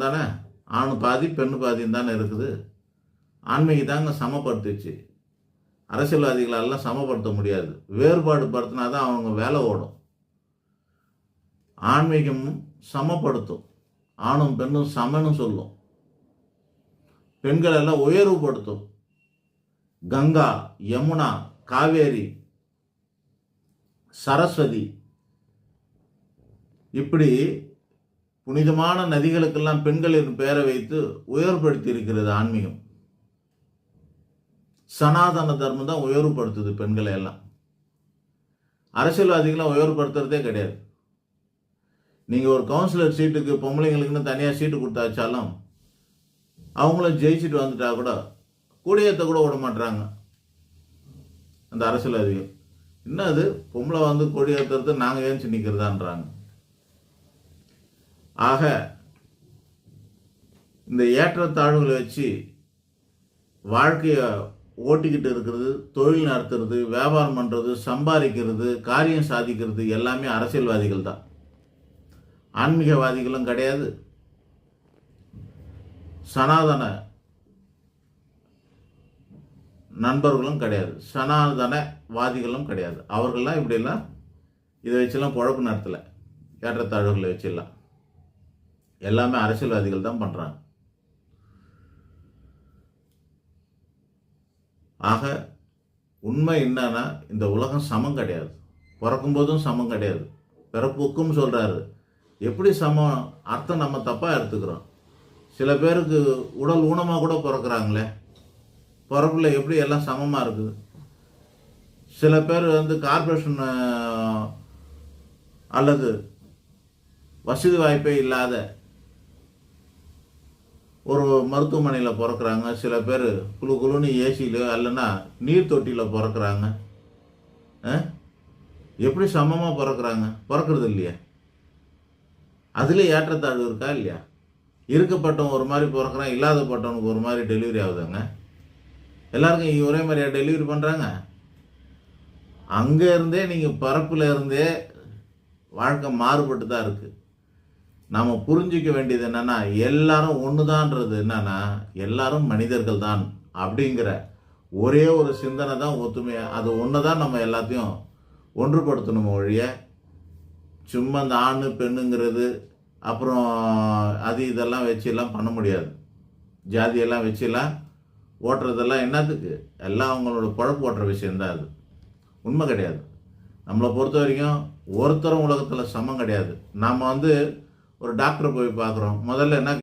சமம் தானே, ஆணு பாதி பெண்ணு பாதின்னு தானே இருக்குது. ஆன்மீகம் தாங்க சமப்படுத்துச்சு. அரசியல்வாதிகளெல்லாம் சமப்படுத்த முடியாது. வேறுபாடு படுத்தினா தான் அவங்க வேலை ஓடும். ஆன்மீகம் சமப்படுத்தும். ஆணும் பெண்ணும் சமன்னு சொல்லும். பெண்கள் எல்லாம் உயர்வுபடுத்தும். கங்கா, யமுனா, காவேரி, சரஸ்வதி இப்படி புனிதமான நதிகளுக்கெல்லாம் பெண்களின் பெயரை வைத்து உயர்வுபடுத்தி இருக்கிறது ஆன்மீகம். சனாதன தர்மம் தான் உயர்வுபடுத்துது பெண்களை எல்லாம். அரசியல்வாதிகளாம் உயர்வுபடுத்துறதே கிடையாது. நீங்கள் ஒரு கவுன்சிலர் சீட்டுக்கு பொம்பளைங்களுக்குன்னு தனியாக சீட்டு கொடுத்தாச்சாலும் அவங்களும் ஜெயிச்சுட்டு வந்துட்டா கூட கூடியத்தை கூட விட மாட்டுறாங்க அந்த அரசியல்வாதிகள். என்ன அது பொம்பளை வந்து கொடியேற்றுறது நாங்கள் ஏன்ச்சு நிற்கிறதான்றாங்க. ஆக இந்த ஏற்றத்தாழ்வுகளை வச்சு வாழ்க்கையை ஓட்டிக்கிட்டு இருக்கிறது, தொழில் நடத்துறது, வியாபாரம் பண்ணுறது, சம்பாதிக்கிறது, காரியம் சாதிக்கிறது எல்லாமே அரசியல்வாதிகள் தான். ஆன்மீகவாதிகளும் கிடையாது, சனாதன நண்பர்களும் கிடையாது, சனாதனவாதிகளும் கிடையாது. அவர்கள்லாம் இப்படியெல்லாம் இதை வச்செல்லாம் குழப்பு நடத்தலை. ஏற்றத்தாழ்வுகளை வச்சிடலாம். எல்லாமே அரசியல்வாதிகள் தான் பண்ணுறாங்க. ஆக உண்மை என்னன்னா, இந்த உலகம் சமம் கிடையாது. பிறக்கும்போதும் சமம் கிடையாது, பிறப்புக்கும் சொல்கிறாரு. எப்படி சமம் அர்த்தம் நம்ம தப்பாக எடுத்துக்கிறோம். சில பேருக்கு உடல் ஊனமாக கூட பிறக்கிறாங்களே, பிறப்பில் எப்படி எல்லாம் சமமாக இருக்குது. சில பேர் வந்து கார்பரேஷன் அல்லது வசதி வாய்ப்பே இல்லாத ஒரு மருத்துவமனையில் பிறக்கிறாங்க. சில பேர் குழு குழுன்னு ஏசியில் இல்லைன்னா நீர் தொட்டியில் பிறக்கிறாங்க. எப்படி சமமாக பிறக்கிறாங்க? பிறக்கிறது இல்லையா? அதில் ஏற்றத்தாழ்வு இருக்கா இல்லையா? இருக்கப்பட்டவன் ஒரு மாதிரி பிறக்கிறான், இல்லாதப்பட்டவனுக்கு ஒரு மாதிரி டெலிவரி ஆகுதுங்க. எல்லாருக்கும் ஒரே மாதிரியா டெலிவரி பண்ணுறாங்க? அங்கே இருந்தே நீங்கள் பிறப்பில் இருந்தே வாழ்க்கை மாறுபட்டு தான் இருக்குது. நாம் புரிஞ்சிக்க வேண்டியது என்னென்னா, எல்லாரும் ஒன்று தான்றது என்னென்னா, எல்லாரும் மனிதர்கள் தான் அப்படிங்கிற ஒரே ஒரு சிந்தனை தான் ஒத்துமையாக. அது ஒன்று தான் நம்ம எல்லாத்தையும் ஒன்றுபடுத்தணும் ஒழிய சும்மா இந்த ஆண் பெண்ணுங்கிறது அப்புறம் அது இதெல்லாம் வச்செல்லாம் பண்ண முடியாது. ஜாதியெல்லாம் வச்செல்லாம் ஓட்டுறதெல்லாம் என்னத்துக்கு? எல்லாம் அவங்களோட குழப்பு ஓட்டுற விஷயந்தான். அது உண்மை கிடையாது. நம்மளை பொறுத்த வரைக்கும் ஒருத்தரும் உலகத்தில் சமம் கிடையாது. நாம் வந்து ஒரு டாக்டரை போய் பார்க்குறோம். முதல்ல என்ன